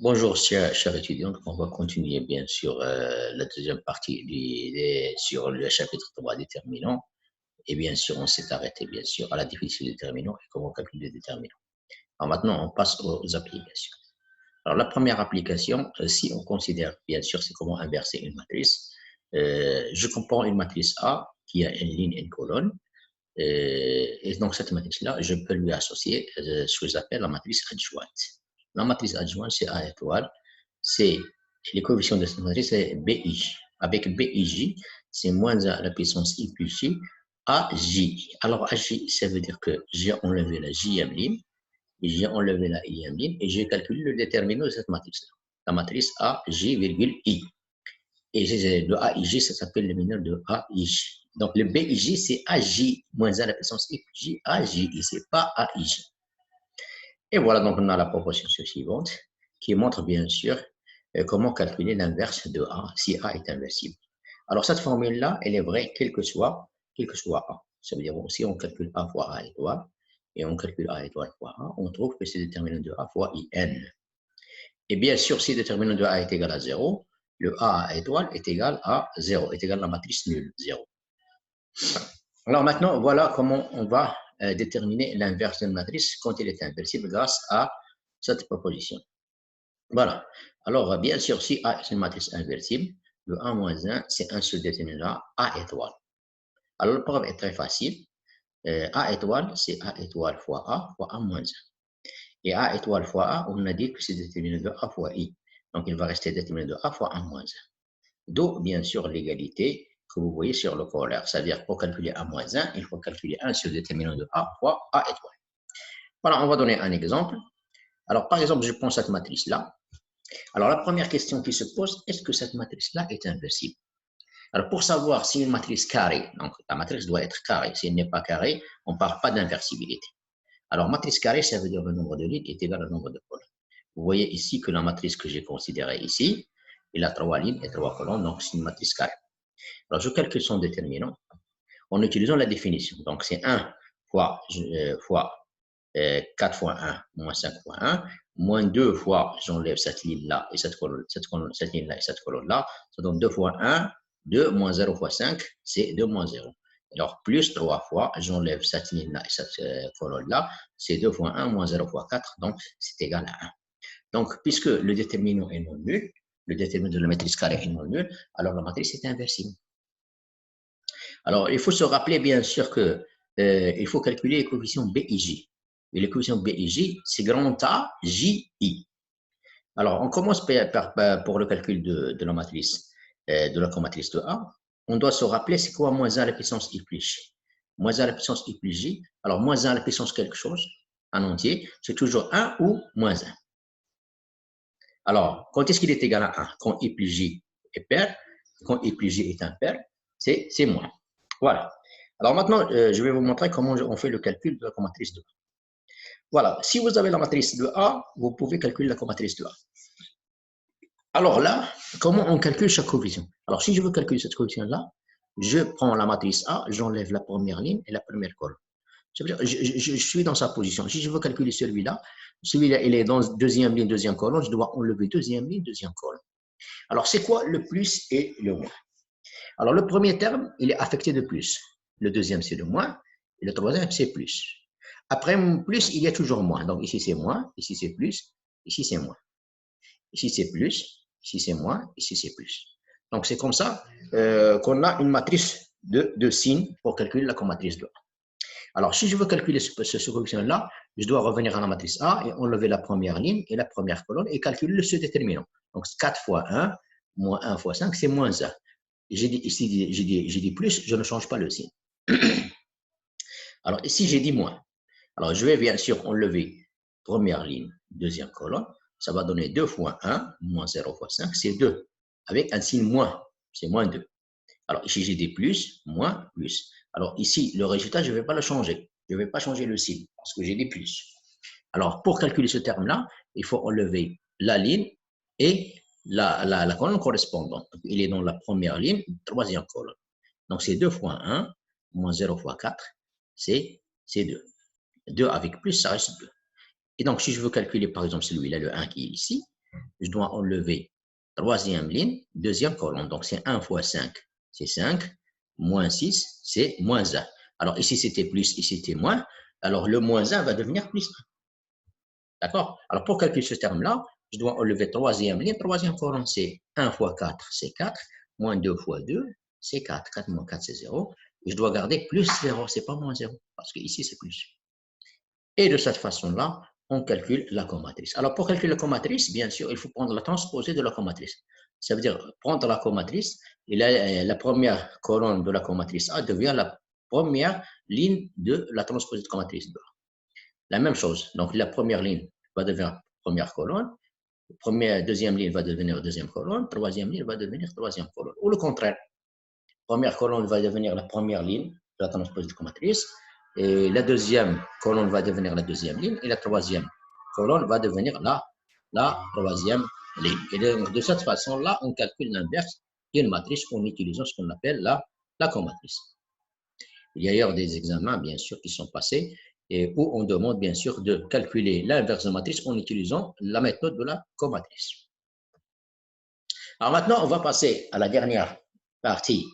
Bonjour, chers étudiants. On va continuer, bien sûr, la deuxième partie sur le chapitre 3 déterminants. Et bien sûr, on s'est arrêté, bien sûr, à la définition des déterminants et comment calculer les déterminants. Alors maintenant, on passe aux applications. Alors, la première application, si on considère, bien sûr, c'est comment inverser une matrice. Je comprends une matrice A qui a une ligne et une colonne. Et donc, cette matrice-là, je peux lui associer ce que j'appelle la matrice adjointe. La matrice adjointe, c'est A étoile. C'est les coefficients de cette matrice, c'est BIJ. Avec BIJ, c'est moins A à la puissance I plus J, AJ. Alors, AJ, ça veut dire que j'ai enlevé la Jème ligne, et j'ai enlevé la Ième ligne, et j'ai calculé le déterminant de cette matrice-là. La matrice AJ, I. Et le AIJ, ça s'appelle le mineur de AIJ. Donc, le BIJ, c'est AJ moins A à la puissance I plus J, AJ, et c'est pas AIJ. Et voilà, donc on a la proposition suivante qui montre bien sûr comment calculer l'inverse de A si A est inversible. Alors, cette formule-là, elle est vraie quel que soit A. Ça veut dire si on calcule A fois A étoile et on calcule A étoile fois A, on trouve que c'est déterminant de A fois IN. Et bien sûr, si le déterminant de A est égal à 0, le A étoile est égal à 0, est égal à la matrice nulle, 0. Alors maintenant, voilà comment on va déterminer l'inverse d'une matrice quand elle est inversible grâce à cette proposition. Voilà. Alors, bien sûr, si A est une matrice inversible, le A moins 1, c'est un seul déterminant A étoile. Alors, le problème est très facile. A étoile, c'est A étoile fois A moins 1. Et A étoile fois A, on a dit que c'est déterminant de A fois I. Donc, il va rester déterminant de A fois A moins 1. D'où, bien sûr, l'égalité que vous voyez sur le corollaire. C'est-à-dire, pour calculer A moins 1, il faut calculer un seul déterminant de A fois A étoile. Voilà, on va donner un exemple. Alors, par exemple, je prends cette matrice-là. Alors, la première question qui se pose, est-ce que cette matrice-là est inversible? Alors, pour savoir si une matrice carrée, donc la matrice doit être carrée. Si elle n'est pas carrée, on ne parle pas d'inversibilité. Alors, matrice carrée, ça veut dire le nombre de lignes est égal au nombre de colonnes. Vous voyez ici que la matrice que j'ai considérée ici, elle a 3 lignes et 3 colonnes, donc c'est une matrice carrée. Alors, je calcule son déterminant en utilisant la définition. Donc, c'est 1 fois 4 fois 1 moins 5 fois 1, moins 2 fois, j'enlève cette ligne-là et cette ligne-là et cette colonne-là, ça donne 2 fois 1, 2 moins 0 fois 5, c'est 2 moins 0. Alors, plus 3 fois, j'enlève cette ligne-là et cette colonne-là, c'est 2 fois 1 moins 0 fois 4, donc c'est égal à 1. Donc, puisque le déterminant est non nul, le déterminant de la matrice carrée est non nul, alors la matrice est inversible. Alors, il faut se rappeler bien sûr que il faut calculer les coefficients BIJ. Et les coefficients BIJ, c'est grand A, J, I. Alors, on commence pour le calcul de la matrice, de la comatrice de A. On doit se rappeler c'est quoi moins 1 à la puissance I plus J. Moins 1 à la puissance I plus J. Alors, moins 1 à la puissance quelque chose, en entier, c'est toujours 1 ou moins 1. Alors, quand est-ce qu'il est égal à 1? Quand I plus J est pair, quand I plus J est impair, c'est moins. Voilà. Alors maintenant, je vais vous montrer comment on fait le calcul de la comatrice de A. Voilà, si vous avez la matrice de A, vous pouvez calculer la comatrice de A. Alors là, comment on calcule chaque coefficient? Alors si je veux calculer cette coefficient-là, je prends la matrice A, j'enlève la première ligne et la première colonne. Je suis dans sa position. Si je veux calculer celui-là, il est dans deuxième ligne, deuxième colonne, je dois enlever deuxième ligne, deuxième colonne. Alors c'est quoi le plus et le moins? Alors le premier terme, il est affecté de plus. Le deuxième, c'est le moins. Et le troisième, c'est plus. Après plus, il y a toujours moins. Donc ici, c'est moins. Ici, c'est plus. Ici, c'est moins. Ici, c'est plus. Ici, c'est moins. Ici, c'est plus. Donc c'est comme ça qu'on a une matrice de signes pour calculer la comatrice de A. Alors, si je veux calculer ce coefficient-là, je dois revenir à la matrice A et enlever la première ligne et la première colonne et calculer ce déterminant. Donc, 4 fois 1, moins 1 fois 5, c'est moins 1. J'ai dit ici, j'ai dit plus, je ne change pas le signe. Alors, ici, j'ai dit moins. Alors, je vais bien sûr enlever première ligne, deuxième colonne. Ça va donner 2 fois 1, moins 0 fois 5, c'est 2. Avec un signe moins, c'est moins 2. Alors, ici, j'ai dit plus, moins, plus. Alors, ici, le résultat, je ne vais pas le changer. Je ne vais pas changer le signe parce que j'ai dit plus. Alors, pour calculer ce terme-là, il faut enlever la ligne et la colonne correspondante. Il est dans la première ligne, troisième colonne. Donc, c'est 2 fois 1, moins 0 fois 4, c'est 2. 2 avec plus, ça reste 2. Et donc, si je veux calculer, par exemple, celui-là, le 1 qui est ici, je dois enlever troisième ligne, deuxième colonne. Donc, c'est 1 fois 5, c'est 5, moins 6, c'est moins 1. Alors, ici, c'était plus, ici, c'était moins. Alors, le moins 1 va devenir plus 1. D'accord? Alors, pour calculer ce terme-là, je dois enlever troisième ligne, troisième colonne, c'est 1 fois 4, c'est 4, moins 2 fois 2, c'est 4. 4 moins 4, c'est 0. Et je dois garder plus 0, c'est pas moins 0, parce qu'ici, c'est plus. Et de cette façon-là, on calcule la comatrice. Alors, pour calculer la comatrice, bien sûr, il faut prendre la transposée de la comatrice. Ça veut dire prendre la comatrice, et la première colonne de la comatrice A devient la première ligne de la transposée de comatrice B. La même chose. Donc, la première ligne va devenir première colonne, deuxième ligne va devenir deuxième colonne, troisième ligne va devenir troisième colonne. Ou le contraire. Première colonne va devenir la première ligne de la transposée de comatrice, et la deuxième colonne va devenir la deuxième ligne, et la troisième colonne va devenir la troisième ligne. Et de cette façon-là, on calcule l'inverse d'une matrice en utilisant ce qu'on appelle la comatrice. Il y a d'ailleurs des examens, bien sûr, qui sont passés, et où on demande, bien sûr, de calculer l'inverse de matrice en utilisant la méthode de la comatrice. Alors maintenant, on va passer à la dernière partie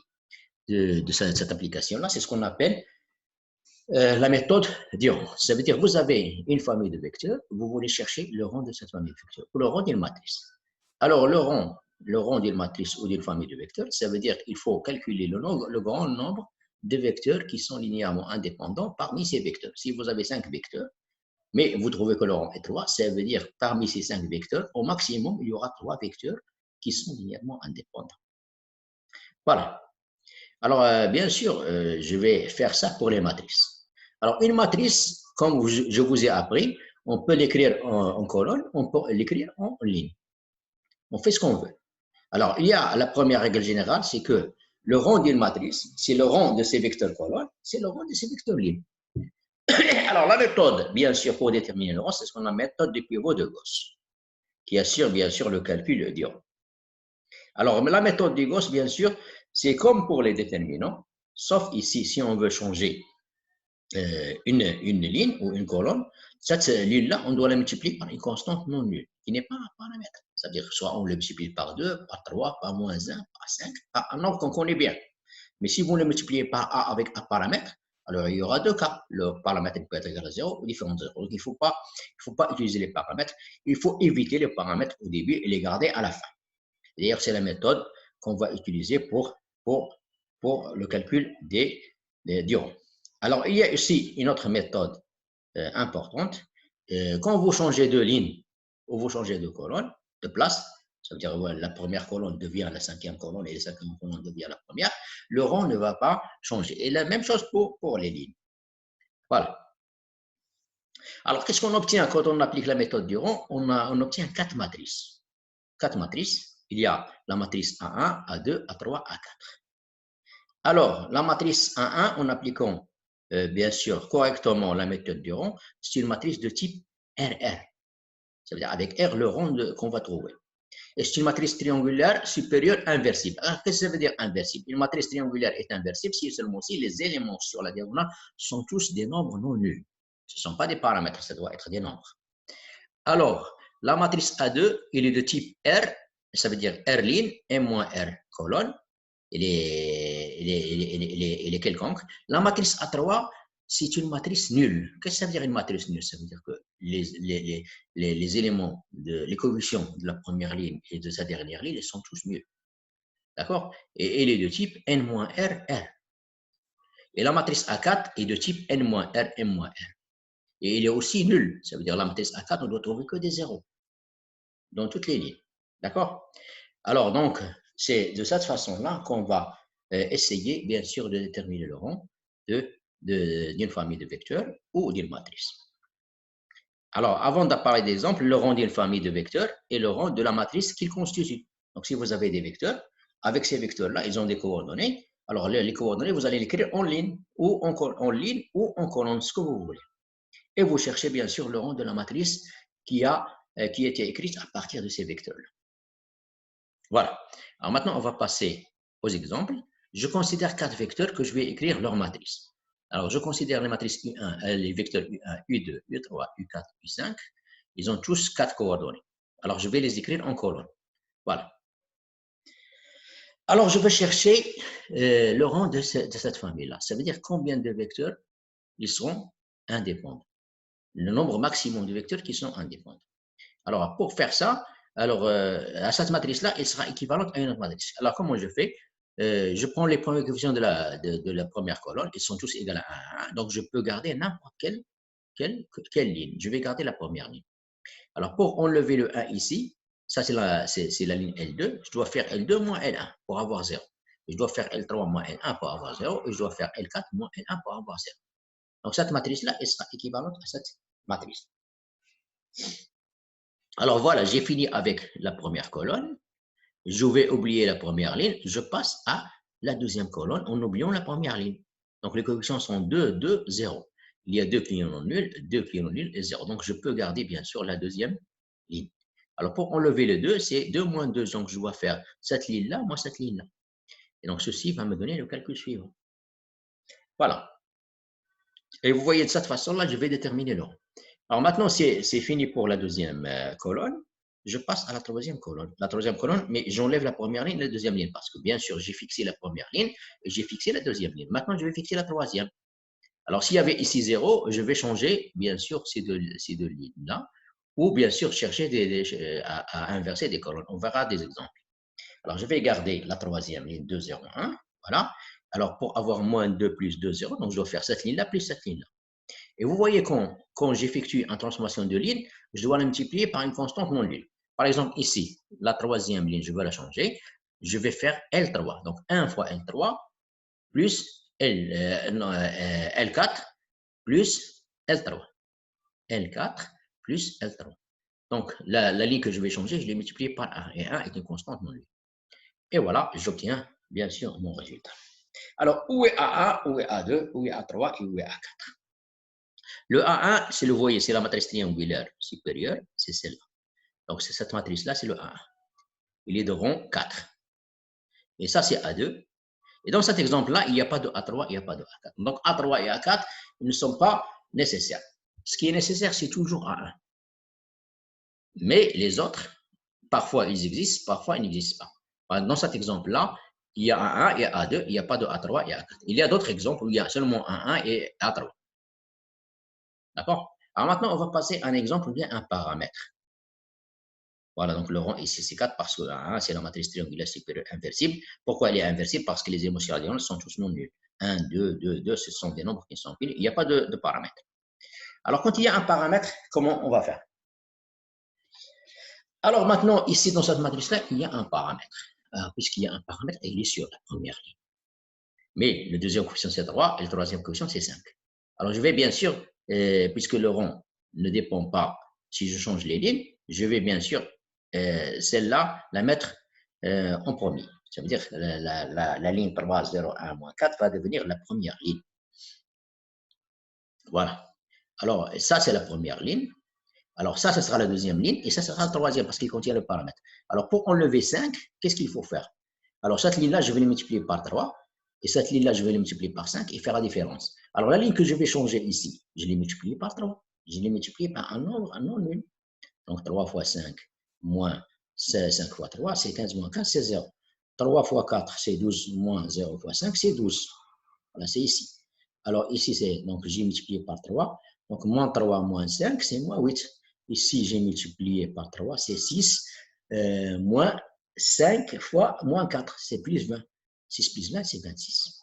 de cette application-là, c'est ce qu'on appelle la méthode Diron. Ça veut dire que vous avez une famille de vecteurs, vous voulez chercher le rang de cette famille de vecteurs, ou le rang d'une matrice. Alors, le rang d'une matrice ou d'une famille de vecteurs, ça veut dire qu'il faut calculer le grand nombre de vecteurs qui sont linéairement indépendants parmi ces vecteurs. Si vous avez 5 vecteurs, mais vous trouvez que le rang est 3, ça veut dire que parmi ces 5 vecteurs, au maximum, il y aura 3 vecteurs qui sont linéairement indépendants. Voilà. Alors, bien sûr, je vais faire ça pour les matrices. Alors, une matrice, comme je vous ai appris, on peut l'écrire en colonne, on peut l'écrire en ligne. On fait ce qu'on veut. Alors, il y a la première règle générale, c'est que le rang d'une matrice, c'est le rang de ses vecteurs colonnes, c'est le rang de ses vecteurs lignes. Alors, la méthode, bien sûr, pour déterminer le rang, c'est ce qu'on appelle la méthode du pivot de Gauss, qui assure, bien sûr, le calcul du rang. Alors, la méthode de Gauss, bien sûr, c'est comme pour les déterminants, sauf ici, si on veut changer une ligne ou une colonne, cette ligne-là, on doit la multiplier par une constante non nulle, qui n'est pas un paramètre. C'est-à-dire soit on le multiplie par 2, par 3, par moins 1, par 5, par un nombre qu'on connaît bien. Mais si vous le multipliez par A avec un paramètre, alors il y aura deux cas. Le paramètre peut être égal à 0 ou différent de 0. Donc il ne faut pas utiliser les paramètres. Il faut éviter les paramètres au début et les garder à la fin. D'ailleurs, c'est la méthode qu'on va utiliser pour le calcul du rang. Alors, il y a ici une autre méthode importante. Quand vous changez de ligne ou vous changez de colonne, de place, ça veut dire la première colonne devient la cinquième colonne et la cinquième colonne devient la première, le rang ne va pas changer. Et la même chose pour les lignes. Voilà. Alors, qu'est-ce qu'on obtient quand on applique la méthode du rang? On obtient 4 matrices. 4 matrices. Il y a la matrice A1, A2, A3, A4. Alors, la matrice A1, en appliquant bien sûr correctement la méthode du rang, c'est une matrice de type RR. Ça veut dire avec R le rang qu'on va trouver. Et c'est une matrice triangulaire supérieure inversible. Alors, qu'est-ce que ça veut dire inversible? Une matrice triangulaire est inversible si seulement si les éléments sur la diagonale sont tous des nombres non nuls. Ce ne sont pas des paramètres, ça doit être des nombres. Alors, la matrice A2, elle est de type R, ça veut dire R ligne, M-R colonne. Elle est quelconque. La matrice A3, c'est une matrice nulle. Qu'est-ce que ça veut dire une matrice nulle? Ça veut dire que les éléments, les coefficients de la première ligne et de sa dernière ligne, ils sont tous nuls. D'accord? Et elle est de type N-R, R. Et la matrice A4 est de type N-R, M-R. Et elle est aussi nulle. Ça veut dire la matrice A4, on ne doit trouver que des zéros dans toutes les lignes. D'accord? Alors, donc, c'est de cette façon-là qu'on va essayer, bien sûr, de déterminer le rang d'une famille de vecteurs ou d'une matrice. Alors, avant de parler d'exemple, le rang d'une famille de vecteurs et le rang de la matrice qu'il constitue. Donc, si vous avez des vecteurs, avec ces vecteurs-là, ils ont des coordonnées. Alors, les coordonnées, vous allez l'écrire en ligne ou en colonne, ce que vous voulez. Et vous cherchez, bien sûr, le rang de la matrice qui a été écrite à partir de ces vecteurs-là. Voilà. Alors maintenant, on va passer aux exemples. Je considère 4 vecteurs que je vais écrire leur matrice. Alors, je considère les matrices U1, les vecteurs U1, U2, U3, U4, U5. Ils ont tous 4 coordonnées. Alors, je vais les écrire en colonne. Voilà. Alors, je vais chercher le rang de cette famille-là. Ça veut dire combien de vecteurs ils seront indépendants. Le nombre maximum de vecteurs qui sont indépendants. Alors, pour faire ça, alors, à cette matrice-là, elle sera équivalente à une autre matrice. Alors, comment je fais? Je prends les premiers coefficients de la première colonne, ils sont tous égaux à 1. Donc, je peux garder n'importe quelle ligne. Je vais garder la première ligne. Alors, pour enlever le 1 ici, ça c'est la ligne L2, je dois faire L2 moins L1 pour avoir 0. Je dois faire L3 moins L1 pour avoir 0, et je dois faire L4 moins L1 pour avoir 0. Donc, cette matrice-là, elle sera équivalente à cette matrice. Alors, voilà, j'ai fini avec la première colonne. Je vais oublier la première ligne. Je passe à la deuxième colonne en oubliant la première ligne. Donc, les coefficients sont 2, 2, 0. Il y a 2 qui sont nuls, 2 qui sont nuls et 0. Donc, je peux garder, bien sûr, la deuxième ligne. Alors, pour enlever le 2, c'est 2 moins 2. Donc, je dois faire cette ligne-là, moins cette ligne-là. Et donc, ceci va me donner le calcul suivant. Voilà. Et vous voyez, de cette façon-là, je vais déterminer le rang. Alors, maintenant, c'est fini pour la deuxième colonne. Je passe à la troisième colonne. La troisième colonne, mais j'enlève la première ligne et la deuxième ligne parce que, bien sûr, j'ai fixé la première ligne et j'ai fixé la deuxième ligne. Maintenant, je vais fixer la troisième. Alors, s'il y avait ici 0, je vais changer, bien sûr, ces deux lignes-là ou, bien sûr, chercher à inverser des colonnes. On verra des exemples. Alors, je vais garder la troisième ligne 2, 0, 1. Voilà. Alors, pour avoir moins 2 plus 2, 0, donc je dois faire cette ligne-là plus cette ligne-là. Et vous voyez quand j'effectue une transformation de ligne, je dois la multiplier par une constante non nulle. Par exemple, ici, la troisième ligne, je vais la changer. Je vais faire L3. Donc, 1 fois L3 plus L4 plus L3. L4 plus L3. Donc, la ligne que je vais changer, je l'ai multipliée par 1. Et 1 est une constante non nulle. Et voilà, j'obtiens bien sûr mon résultat. Alors, où est A1, où est A2, où est A3 et où est A4? Le A1, c'est le voyez, c'est la matrice triangulaire supérieure, c'est celle-là. Donc, c'est cette matrice-là, c'est le A1. Il est de rang 4. Et ça, c'est A2. Et dans cet exemple-là, il n'y a pas de A3, il n'y a pas de A4. Donc, A3 et A4 ne sont pas nécessaires. Ce qui est nécessaire, c'est toujours A1. Mais les autres, parfois, ils existent, parfois, ils n'existent pas. Dans cet exemple-là, il y a A1, il y a A2, il n'y a pas de A3, il y a A4. Il y a d'autres exemples où il y a seulement A1 et A3. D'accord? Alors maintenant, on va passer à un exemple ou bien un paramètre. Voilà, donc le rang ici, c'est 4 parce que c'est la matrice triangulaire supérieure inversible. Pourquoi elle est inversible? Parce que les émotions radiales sont tous non nuls. 1, 2, 2, 2, ce sont des nombres qui sont piles. Il n'y a pas de paramètre. Alors, quand il y a un paramètre, comment on va faire? Alors maintenant, ici, dans cette matrice-là, il y a un paramètre. Puisqu'il y a un paramètre, il est sur la première ligne. Mais le deuxième coefficient, c'est 3 et le troisième coefficient, c'est 5. Alors, je vais bien sûr, puisque le rang ne dépend pas, si je change les lignes, je vais bien sûr celle-là la mettre en premier. Ça veut dire que la ligne 3, 0, 1, moins 4 va devenir la première ligne. Voilà. Alors, ça, c'est la première ligne. Alors, ça sera la deuxième ligne et ça sera la troisième parce qu'il contient le paramètre. Alors, pour enlever 5, qu'est-ce qu'il faut faire? Alors, cette ligne-là, je vais la multiplier par 3 et cette ligne-là, je vais la multiplier par 5 et faire la différence. Alors, la ligne que je vais changer ici, je l'ai multipliée par 3. Je l'ai multipliée par un nombre non nul. Donc, 3 fois 5 moins 5 fois 3, c'est 15 moins 15, c'est 0. 3 fois 4, c'est 12 moins 0 fois 5, c'est 12. Voilà, c'est ici. Alors, ici, c'est donc j'ai multiplié par 3. Donc, moins 3 moins 5, c'est moins 8. Ici, j'ai multiplié par 3, c'est 6. Moins 5 fois moins 4, c'est plus 20. 6 plus 20, c'est 26.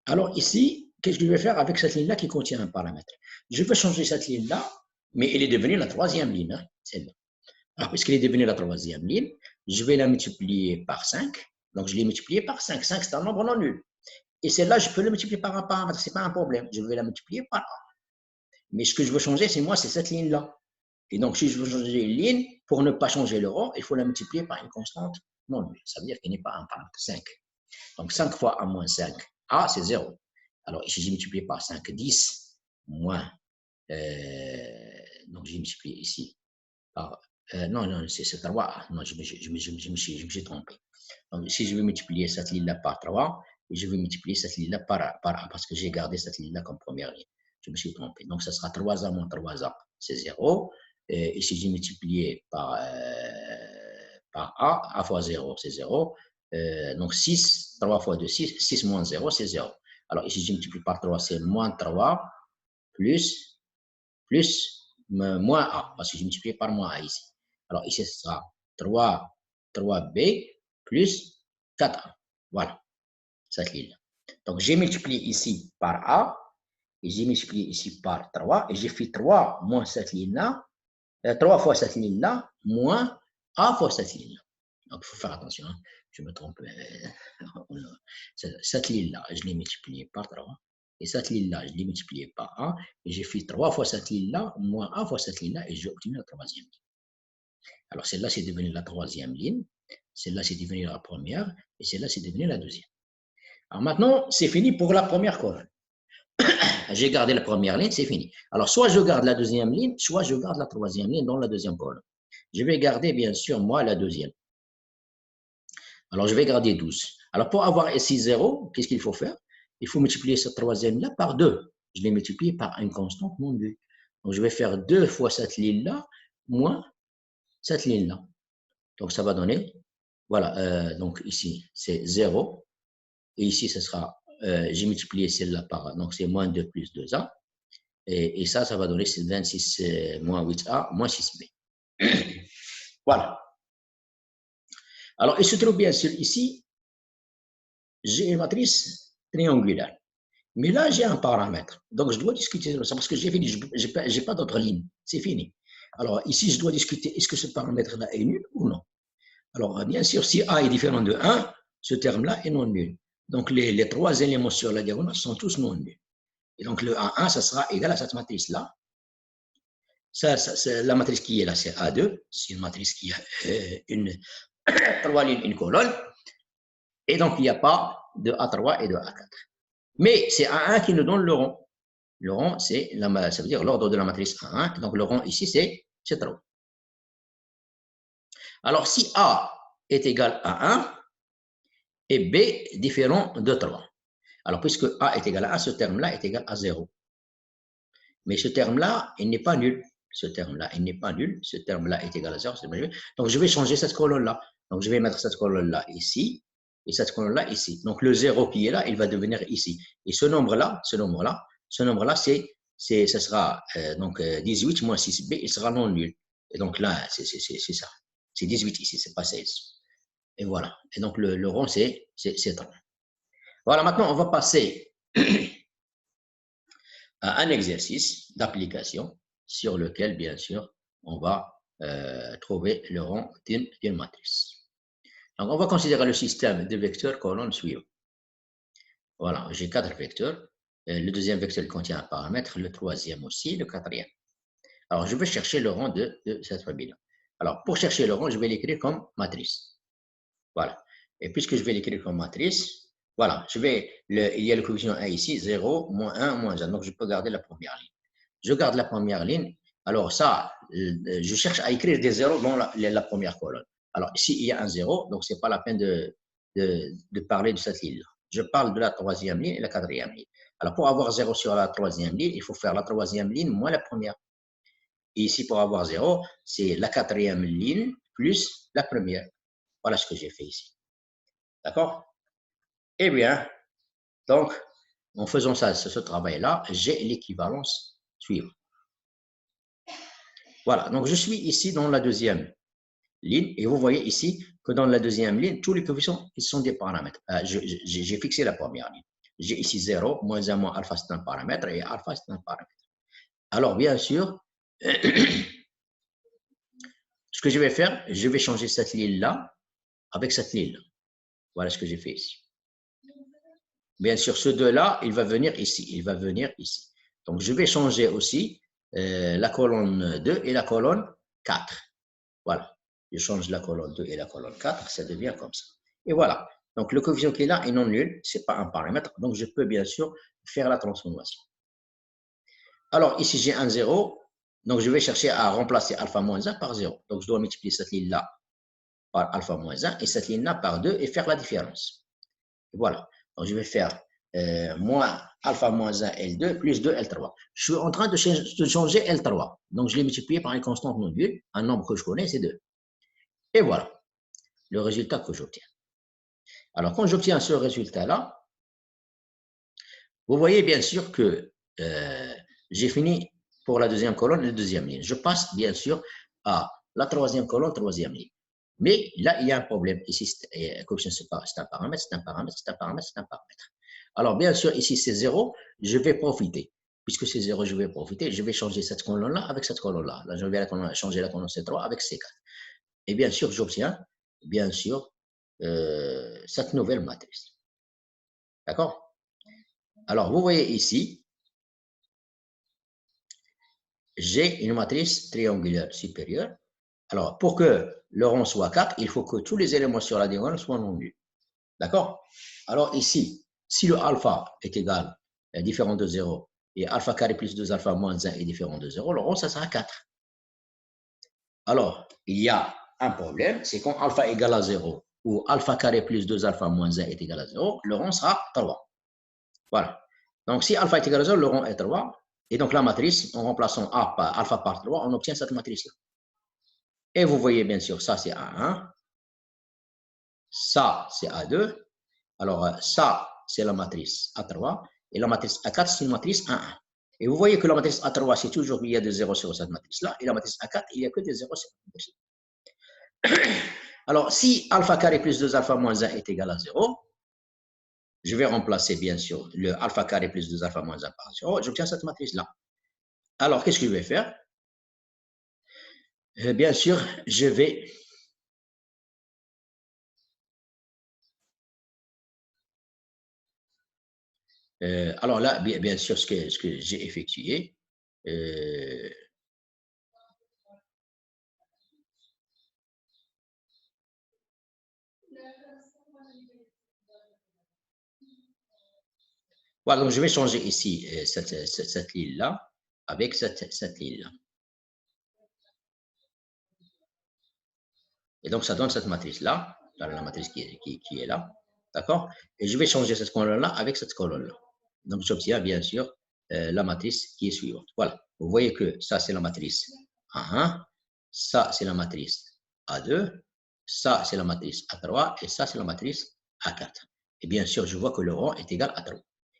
Alors ici, qu'est-ce que je vais faire avec cette ligne-là qui contient un paramètre? Je vais changer cette ligne-là, mais elle est devenue la troisième ligne, hein, celle-là. Alors, puisqu'elle est devenue la troisième ligne, je vais la multiplier par 5. Donc, je l'ai multipliée par 5. 5, c'est un nombre non nul. Et celle-là, je peux la multiplier par un paramètre, ce n'est pas un problème. Je vais la multiplier par 1. Mais ce que je veux changer, c'est cette ligne-là. Et donc, si je veux changer une ligne, pour ne pas changer le rang, il faut la multiplier par une constante non nulle. Ça veut dire qu'il n'est pas un paramètre, 5. Donc, 5 fois 1 moins 5, A, c'est 0. Alors, ici, j'ai multiplié par 5, 10, moins, donc j'ai multiplié ici par, non, c'est 3, non, je me suis trompé. Donc, ici, je vais multiplier cette ligne-là par 3, et je vais multiplier cette ligne-là par 1, parce que j'ai gardé cette ligne-là comme première ligne. Je me suis trompé. Donc, ça sera 3A moins 3A, c'est 0. Ici, j'ai multiplié par A. A fois 0, c'est 0. Donc, 6, 3 fois 2, 6. 6 moins 0, c'est 0. Alors, ici, je multiplie par 3, c'est moins 3 plus moins A, parce que je multiplie par moins A ici. Alors, ici, ce sera 3B plus 4A. Voilà, cette ligne-là. Donc, j'ai multiplié ici par A, et j'ai multiplié ici par 3, et j'ai fait 3 moins cette ligne-là, 3 fois cette ligne-là, moins A fois cette ligne-là. Donc, il faut faire attention, hein. Je me trompe. Cette ligne-là, je l'ai multipliée par 3. Et cette ligne-là, je l'ai multipliée par 1. Et j'ai fait 3 fois cette ligne-là, moins 1 fois cette ligne-là, et j'ai obtenu la troisième ligne. Alors, celle-là, c'est devenu la troisième ligne. Celle-là, c'est devenu la première. Et celle-là, c'est devenu la deuxième. Alors maintenant, c'est fini pour la première colonne. J'ai gardé la première ligne, c'est fini. Alors, soit je garde la deuxième ligne, soit je garde la troisième ligne dans la deuxième colonne. Je vais garder, bien sûr, moi, la deuxième. Alors, je vais garder 12. Alors, pour avoir ici 0, qu'est-ce qu'il faut faire? Il faut multiplier cette troisième-là par 2. Je l'ai multiplié par une constante non nulle. Donc, je vais faire 2 fois cette ligne-là, moins cette ligne-là. Donc, ça va donner, voilà, donc ici, c'est 0. Et ici, ce sera, j'ai multiplié celle-là par, donc c'est moins 2 plus 2A. Et ça, ça va donner 26 moins 8A moins 6B. Voilà. Alors, il se trouve bien sûr ici, j'ai une matrice triangulaire. Mais là, j'ai un paramètre. Donc, je dois discuter de ça parce que j'ai fini, je n'ai pas d'autre ligne. C'est fini. Alors, ici, je dois discuter, est-ce que ce paramètre-là est nul ou non? Alors, bien sûr, si A est différent de 1, ce terme-là est non nul. Donc, les trois éléments sur la diagonale sont tous non nuls. Et donc, le A1, ça sera égal à cette matrice-là. La matrice qui est là, c'est A2. C'est une matrice qui a trois lignes, une colonne. Et donc, il n'y a pas de A3 et de A4. Mais c'est A1 qui nous donne le rond. Le rond, ça veut dire l'ordre de la matrice A1. Donc, le rond ici, c'est 3. Alors, si A est égal à 1 et B différent de 3. Alors, puisque A est égal à 1, ce terme-là est égal à 0. Mais ce terme-là, il n'est pas nul. Ce terme-là, il n'est pas nul. Ce terme-là est égal à 0. Donc, je vais changer cette colonne-là. Donc, je vais mettre cette colonne-là ici et cette colonne-là ici. Donc, le 0 qui est là, il va devenir ici. Et ce nombre-là, ce sera donc 18 moins 6b, il sera non nul. Et donc là, c'est ça. C'est 18 ici, c'est pas 16. Et voilà. Et donc, le rond, c'est 30. Voilà, maintenant, on va passer à un exercice d'application sur lequel, bien sûr, on va trouver le rond d'une matrice. Donc, on va considérer le système de vecteurs colonnes suivants. Voilà, j'ai 4 vecteurs. Le deuxième vecteur contient un paramètre, le troisième aussi, le quatrième. Alors, je vais chercher le rond de cette famille-là. Alors, pour chercher le rond, je vais l'écrire comme matrice. Voilà. Et puisque je vais l'écrire comme matrice, voilà, il y a le coefficient 1 ici, 0, moins 1, moins 1. Donc, je peux garder la première ligne. Je garde la première ligne. Alors, ça, je cherche à écrire des zéros dans la première colonne. Alors, ici, il y a un 0, donc ce n'est pas la peine de parler de cette ligne-là. Je parle de la troisième ligne et la quatrième ligne. Alors, pour avoir 0 sur la troisième ligne, il faut faire la troisième ligne moins la première. Et ici, pour avoir 0, c'est la quatrième ligne plus la première. Voilà ce que j'ai fait ici. D'accord? Eh bien, donc, en faisant ce travail-là, j'ai l'équivalence suivante. Voilà, donc je suis ici dans la deuxième ligne et vous voyez ici que dans la deuxième ligne, tous les coefficients ils sont des paramètres. J'ai fixé la première ligne. J'ai ici 0, moins 1, moins alpha, c'est un paramètre et alpha, c'est un paramètre. Alors, bien sûr, ce que je vais faire, je vais changer cette ligne-là avec cette ligne-là. Voilà ce que j'ai fait ici. Bien sûr, ce 2-là, il va venir ici. Il va venir ici. Donc, je vais changer aussi la colonne 2 et la colonne 4. Voilà. Je change la colonne 2 et la colonne 4. Ça devient comme ça. Et voilà. Donc, le coefficient qui est là est non nul. Ce n'est pas un paramètre. Donc, je peux bien sûr faire la transformation. Alors, ici, j'ai un 0. Donc, je vais chercher à remplacer alpha moins 1 par 0. Donc, je dois multiplier cette ligne-là par alpha moins 1 et cette ligne-là par 2 et faire la différence. Et voilà. Donc, je vais faire moins alpha moins 1 L2 plus 2 L3. Je suis en train de changer L3. Donc, je l'ai multiplié par une constante module. Un nombre que je connais, c'est 2. Et voilà le résultat que j'obtiens. Alors, quand j'obtiens ce résultat-là, vous voyez bien sûr que j'ai fini pour la deuxième colonne et la deuxième ligne. Je passe bien sûr à la troisième colonne, troisième ligne. Mais là, il y a un problème. Ici, coefficient c'est un paramètre, c'est un paramètre, c'est un paramètre, c'est un paramètre. Alors, bien sûr, ici, c'est 0. Je vais profiter. Puisque c'est 0, je vais profiter. Je vais changer cette colonne-là avec cette colonne-là. Là, je vais changer la colonne C3 avec C4. Et bien sûr, j'obtiens, bien sûr, cette nouvelle matrice. D'accord? Alors, vous voyez ici, j'ai une matrice triangulaire supérieure. Alors, pour que le rang soit 4, il faut que tous les éléments sur la diagonale soient non nuls. D'accord? Alors ici, si le alpha est égal, différent de 0, et alpha carré plus 2 alpha moins 1 est différent de 0, le rang, ça sera 4. Alors, il y a un problème, c'est quand alpha égale à 0, ou alpha carré plus 2 alpha moins 1 est égal à 0, le rang sera 3. Voilà. Donc, si alpha est égal à 0, le rang est 3. Et donc, la matrice, en remplaçant alpha par 3, on obtient cette matrice-là. Et vous voyez bien sûr, ça c'est A1, ça c'est A2. Alors, ça c'est la matrice A3, et la matrice A4 c'est une matrice A1. Et vous voyez que la matrice A3 c'est toujours qu'il y a des 0 sur cette matrice-là, et la matrice A4 il n'y a que des 0 sur cette matrice-là. Alors, si alpha carré plus 2 alpha moins 1 est égal à 0, je vais remplacer bien sûr le alpha carré plus 2 alpha moins 1 par 0, j'obtiens cette matrice-là. Alors, qu'est-ce que je vais faire? Bien sûr, je vais alors là, bien sûr, ce que j'ai effectué, voilà, donc je vais changer ici cette ligne-là avec cette ligne-là. Et donc, ça donne cette matrice-là, la matrice qui est là, d'accord? Et je vais changer cette colonne-là avec cette colonne-là. Donc, j'obtiens bien sûr la matrice qui est suivante. Voilà, vous voyez que ça, c'est la matrice A1, ça, c'est la matrice A2, ça, c'est la matrice A3, et ça, c'est la matrice A4. Et bien sûr, je vois que le rang est égal à 3.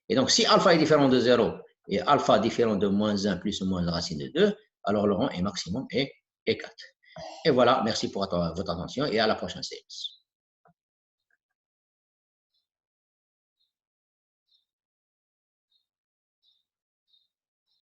Et donc, si alpha est différent de 0 et alpha différent de moins 1 plus ou moins racine de 2, alors le rang est maximum et 4. Et voilà, merci pour votre attention et à la prochaine séance.